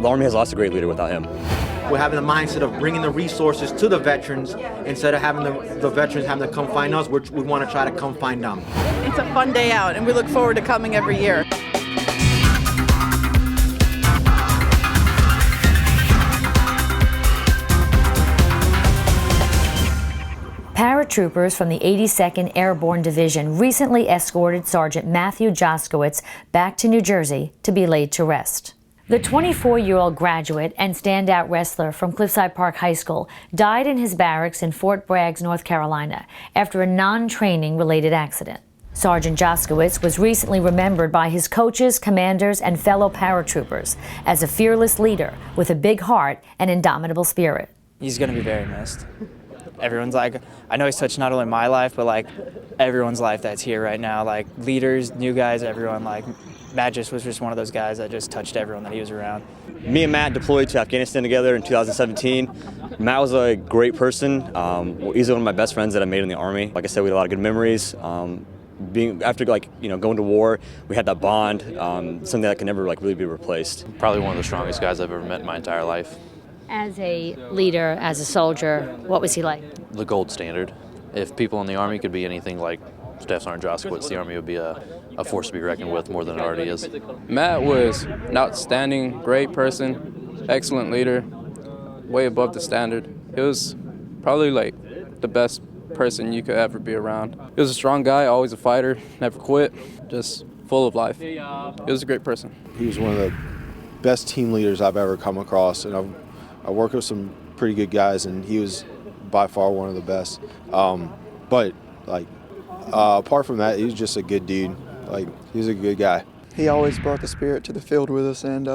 The Army has lost a great leader without him. We're having the mindset of bringing the resources to the veterans instead of having the veterans having to come find us. We want to try to come find them. It's a fun day out, and we look forward to coming every year. Paratroopers from the 82nd Airborne Division recently escorted Sergeant Matthew Joskowitz back to New Jersey to be laid to rest. The 24-year-old graduate and standout wrestler from Cliffside Park High School died in his barracks in Fort Bragg, North Carolina, after a non-training related accident. Sergeant Joskowitz was recently remembered by his coaches, commanders, and fellow paratroopers as a fearless leader with a big heart and indomitable spirit. He's going to be very missed. Everyone's like, I know he's touched not only my life, but like everyone's life that's here right now, like leaders, new guys, everyone. Like Matt was just one of those guys that just touched everyone that he was around. Me and Matt deployed to Afghanistan together in 2017. Matt was a great person. He's one of my best friends that I made in the Army. Like I said, we had a lot of good memories. After going to war, we had that bond, something that can never really be replaced. Probably one of the strongest guys I've ever met in my entire life. As a leader, as a soldier, what was he like? The gold standard. If people in the Army could be anything like Staff Sergeant Joskowitz, the Army would be a force to be reckoned with more than it already is. Matt was an outstanding, great person, excellent leader, way above the standard. He was probably like the best person you could ever be around. He was a strong guy, always a fighter, never quit, just full of life. He was a great person. He was one of the best team leaders I've ever come across, and I worked with some pretty good guys, and he was by far one of the best. But apart from that, he was just a good dude. He was a good guy. He always brought the spirit to the field with us, and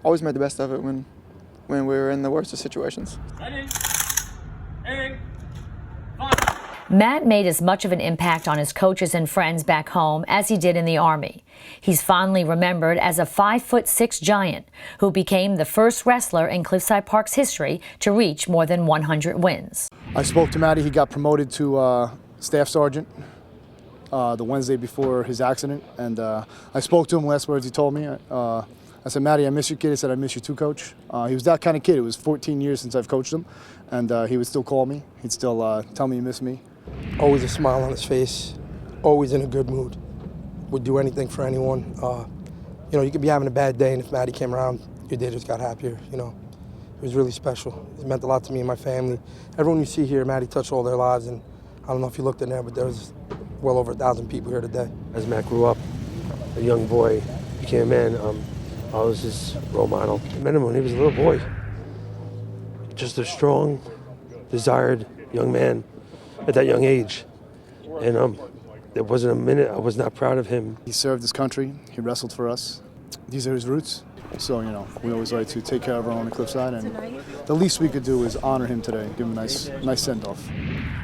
always made the best of it when we were in the worst of situations. Matt made as much of an impact on his coaches and friends back home as he did in the Army. He's fondly remembered as a 5'6" giant who became the first wrestler in Cliffside Park's history to reach more than 100 wins. I spoke to Matty. He got promoted to staff sergeant the Wednesday before his accident, and I spoke to him. Last words he told me, I said, Matty, I miss you, kid. He said, I miss you too, coach. He was that kind of kid. It was 14 years since I've coached him, and he would still call me. He'd still tell me he missed me. Always a smile on his face, always in a good mood. Would do anything for anyone. You could be having a bad day, and if Matty came around, your day just got happier. It was really special. It meant a lot to me and my family. Everyone you see here, Matty touched all their lives, and I don't know if you looked in there, but there was well over 1,000 people here today. As Matt grew up, a young boy, became a man, I was his role model. I met him when he was a little boy. Just a strong, desired young man at that young age. And there wasn't a minute I was not proud of him. He served his country. He wrestled for us. These are his roots. So, we always like to take care of our own at Cliffside, and the least we could do is honor him today, give him a nice send-off.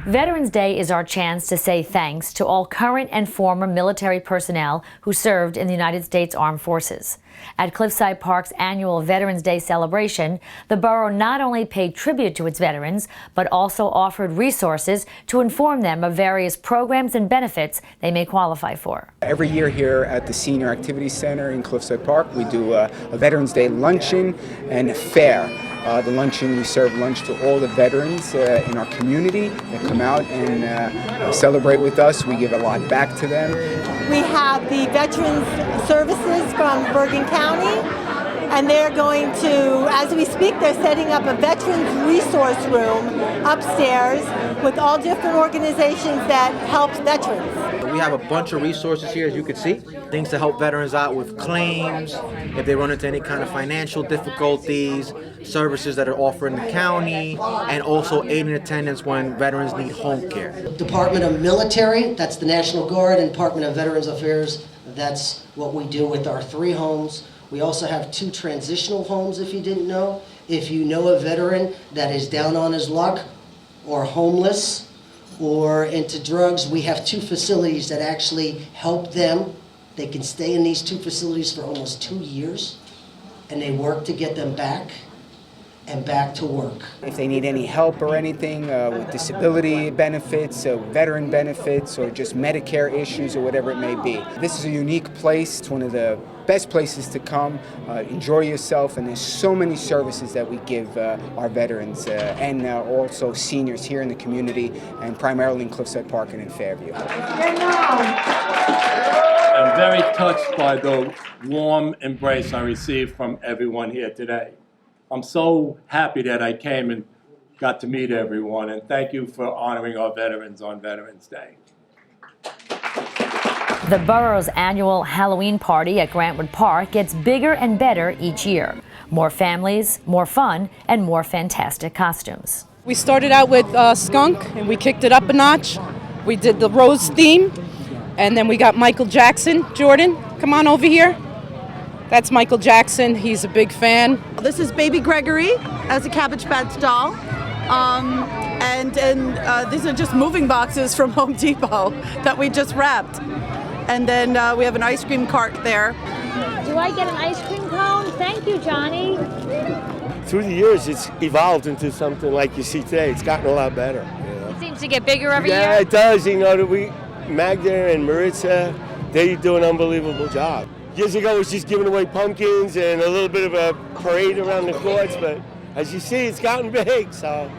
Veterans Day is our chance to say thanks to all current and former military personnel who served in the United States Armed Forces. At Cliffside Park's annual Veterans Day celebration, the borough not only paid tribute to its veterans, but also offered resources to inform them of various programs and benefits they may qualify for. Every year here at the Senior Activity Center in Cliffside Park, we do a Veterans Day luncheon and a fair. The luncheon, we serve lunch to all the veterans in our community that come out and celebrate with us. We give a lot back to them. We have the Veterans Services from Bergen County, and they're going to, as we speak, they're setting up a Veterans Resource Room upstairs with all different organizations that help veterans. We have a bunch of resources here, as you can see. Things to help veterans out with claims, if they run into any kind of financial difficulties, services that are offered in the county, and also aid and attendance when veterans need home care. Department of Military, that's the National Guard, and Department of Veterans Affairs, that's what we do with our 3 homes. We also have 2 transitional homes, if you didn't know. If you know a veteran that is down on his luck or homeless or into drugs, we have 2 facilities that actually help them. They can stay in these 2 facilities for almost 2 years, and they work to get them back. and back to work. If they need any help or anything with disability benefits, veteran benefits, or just Medicare issues or whatever it may be. This is a unique place. It's one of the best places to come, enjoy yourself, and there's so many services that we give our veterans and also seniors here in the community, and primarily in Cliffside Park and in Fairview. I'm very touched by the warm embrace I received from everyone here today. I'm so happy that I came and got to meet everyone, and thank you for honoring our veterans on Veterans Day. The borough's annual Halloween party at Grantwood Park gets bigger and better each year. More families, more fun, and more fantastic costumes. We started out with Skunk, and we kicked it up a notch. We did the Rose theme, and then we got Michael Jackson. Jordan, come on over here. That's Michael Jackson. He's a big fan. This is Baby Gregory as a Cabbage Patch doll. And these are just moving boxes from Home Depot that we just wrapped. And then we have an ice cream cart there. Do I get an ice cream cone? Thank you, Johnny. Through the years, it's evolved into something like you see today. It's gotten a lot better. It seems to get bigger every year. Yeah, it does. You know, Magda and Maritza, they do an unbelievable job. Years ago, it was just giving away pumpkins and a little bit of a parade around the courts, but as you see, it's gotten big, so.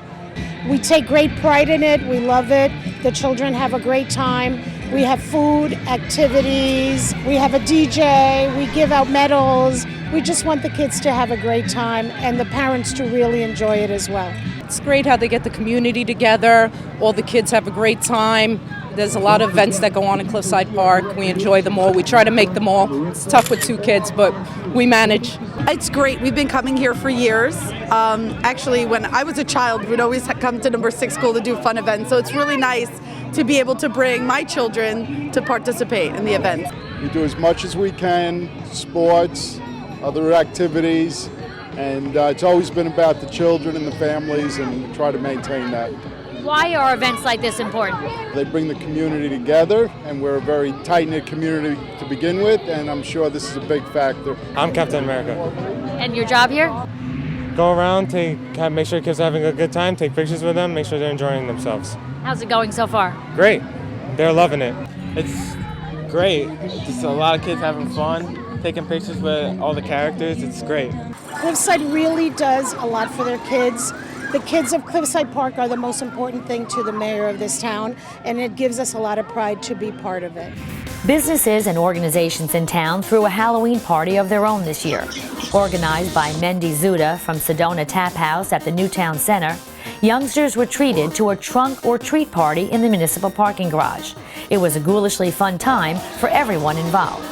We take great pride in it. We love it. The children have a great time. We have food, activities, we have a DJ, we give out medals. We just want the kids to have a great time and the parents to really enjoy it as well. It's great how they get the community together. All the kids have a great time. There's a lot of events that go on in Cliffside Park. We enjoy them all. We try to make them all. It's tough with 2 kids, but we manage. It's great. We've been coming here for years. Actually, when I was a child, we'd always come to number 6 school to do fun events. So it's really nice to be able to bring my children to participate in the event. We do as much as we can, sports, other activities, and it's always been about the children and the families, and we try to maintain that. Why are events like this important? They bring the community together, and we're a very tight-knit community to begin with, and I'm sure this is a big factor. I'm Captain America. And your job here? Go around, make sure kids are having a good time, take pictures with them, make sure they're enjoying themselves. How's it going so far? Great. They're loving it. It's great. Just a lot of kids having fun, taking pictures with all the characters. It's great. Cliffside really does a lot for their kids. The kids of Cliffside Park are the most important thing to the mayor of this town, and it gives us a lot of pride to be part of it. Businesses and organizations in town threw a Halloween party of their own this year. Organized by Mendy Zuda from Sedona Tap House at the Newtown Center, youngsters were treated to a trunk or treat party in the municipal parking garage. It was a ghoulishly fun time for everyone involved.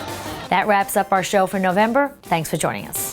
That wraps up our show for November. Thanks for joining us.